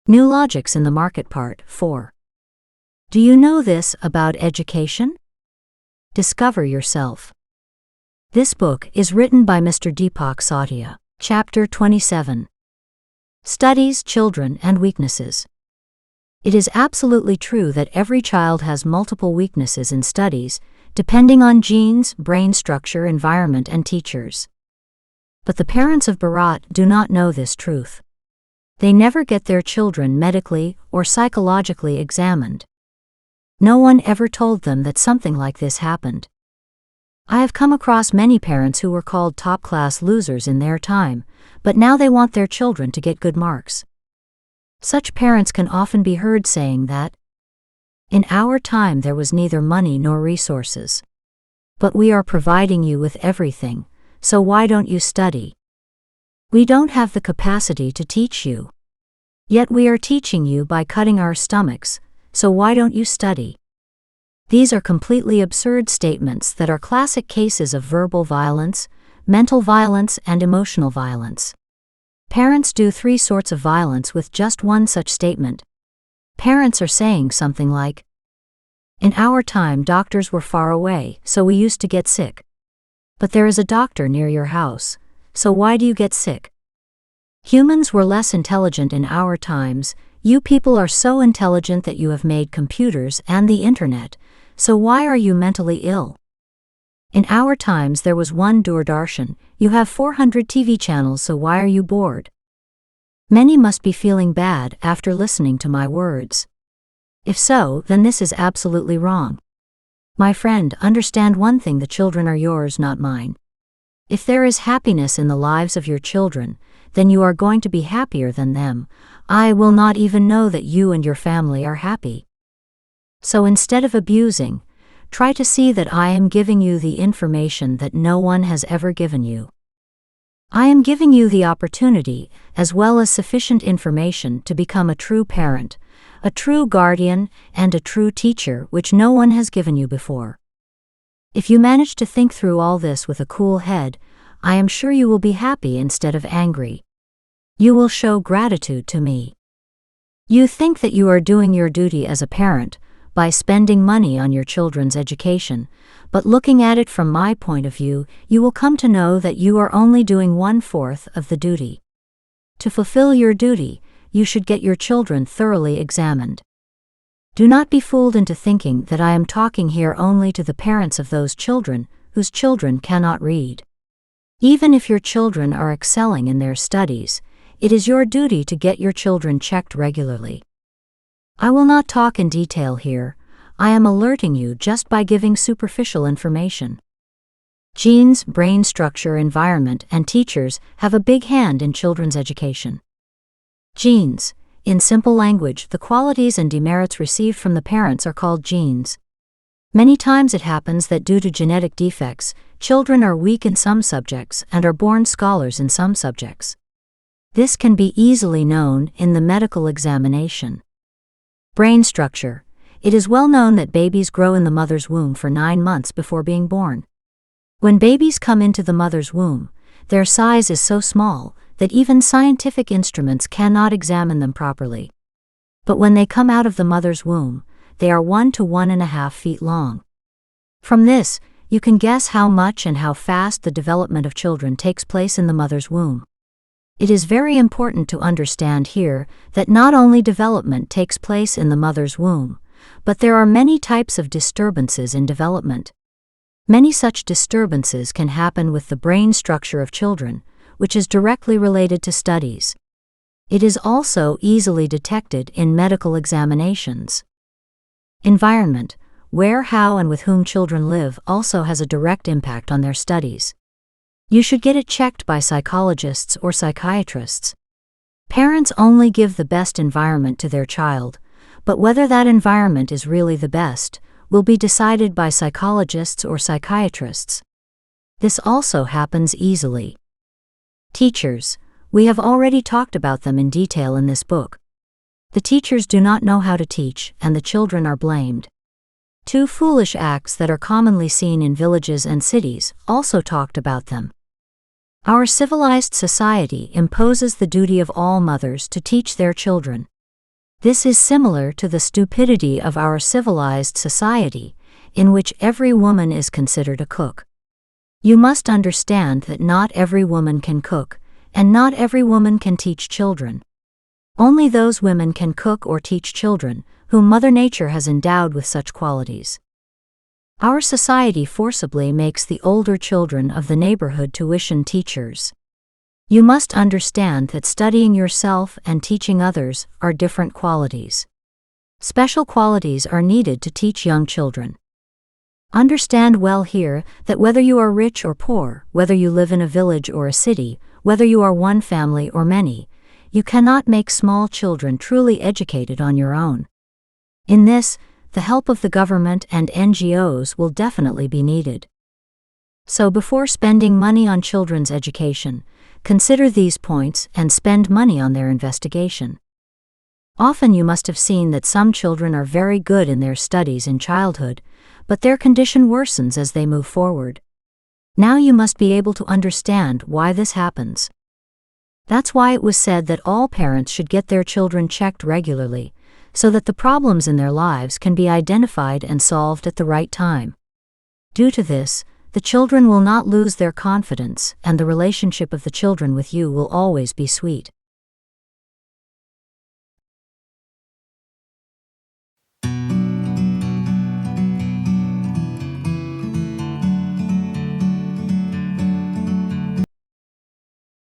New Logics in the Market Part 4. Do you know this about education? Discover yourself. This book is written by Mr. Deepak Satia. Chapter 27. Studies, Children, and Weaknesses. It is absolutely true that every child has multiple weaknesses in studies, depending on genes, brain structure, environment, and teachers. But the parents of Bharat do not know this truth. They never get their children medically or psychologically examined. No one ever told them that something like this happened. I have come across many parents who were called top-class losers in their time, but now they want their children to get good marks. Such parents can often be heard saying that, "In our time there was neither money nor resources. But we are providing you with everything, so why don't you study? We don't have the capacity to teach you. Yet we are teaching you by cutting our stomachs, so why don't you study?" These are completely absurd statements that are classic cases of verbal violence, mental violence, and emotional violence. Parents do three sorts of violence with just one such statement. Parents are saying something like, "In our time doctors were far away, so we used to get sick. But there is a doctor near your house, so why do you get sick? Humans were less intelligent in our times, you people are so intelligent that you have made computers and the internet, so why are you mentally ill? In our times there was one Doordarshan, you have 400 TV channels, so why are you bored?" Many must be feeling bad after listening to my words. If so, then this is absolutely wrong. My friend, understand one thing: the children are yours, not mine. If there is happiness in the lives of your children, then you are going to be happier than them. I will not even know that you and your family are happy. So instead of abusing, try to see that I am giving you the information that no one has ever given you. I am giving you the opportunity, as well as sufficient information, to become a true parent, a true guardian, and a true teacher, which no one has given you before. If you manage to think through all this with a cool head, I am sure you will be happy instead of angry. You will show gratitude to me. You think that you are doing your duty as a parent by spending money on your children's education, but looking at it from my point of view, you will come to know that you are only doing 1/4 of the duty. To fulfill your duty, you should get your children thoroughly examined. Do not be fooled into thinking that I am talking here only to the parents of those children whose children cannot read. Even if your children are excelling in their studies, it is your duty to get your children checked regularly. I will not talk in detail here. I am alerting you just by giving superficial information. Genes, brain structure, environment, and teachers have a big hand in children's education. Genes. In simple language, the qualities and demerits received from the parents are called genes. Many times it happens that due to genetic defects, children are weak in some subjects and are born scholars in some subjects. This can be easily known in the medical examination. Brain structure. It is well known that babies grow in the mother's womb for 9 months before being born. When babies come into the mother's womb, their size is so small that even scientific instruments cannot examine them properly. But when they come out of the mother's womb, they are 1 to 1.5 feet long. From this, you can guess how much and how fast the development of children takes place in the mother's womb. It is very important to understand here that not only development takes place in the mother's womb, but there are many types of disturbances in development. Many such disturbances can happen with the brain structure of children, which is directly related to studies. It is also easily detected in medical examinations. Environment, where, how, and with whom children live also has a direct impact on their studies. You should get it checked by psychologists or psychiatrists. Parents only give the best environment to their child, but whether that environment is really the best will be decided by psychologists or psychiatrists. This also happens easily. Teachers. We have already talked about them in detail in this book. The teachers do not know how to teach, and the children are blamed. 2 foolish acts that are commonly seen in villages and cities also talked about them. Our civilized society imposes the duty of all mothers to teach their children. This is similar to the stupidity of our civilized society, in which every woman is considered a cook. You must understand that not every woman can cook, and not every woman can teach children. Only those women can cook or teach children, whom Mother Nature has endowed with such qualities. Our society forcibly makes the older children of the neighborhood tuition teachers. You must understand that studying yourself and teaching others are different qualities. Special qualities are needed to teach young children. Understand well here that whether you are rich or poor, whether you live in a village or a city, whether you are one family or many, you cannot make small children truly educated on your own. In this, the help of the government and NGOs will definitely be needed. So before spending money on children's education, consider these points and spend money on their investigation. Often you must have seen that some children are very good in their studies in childhood, but their condition worsens as they move forward. Now you must be able to understand why this happens. That's why it was said that all parents should get their children checked regularly, so that the problems in their lives can be identified and solved at the right time. Due to this, the children will not lose their confidence, and the relationship of the children with you will always be sweet.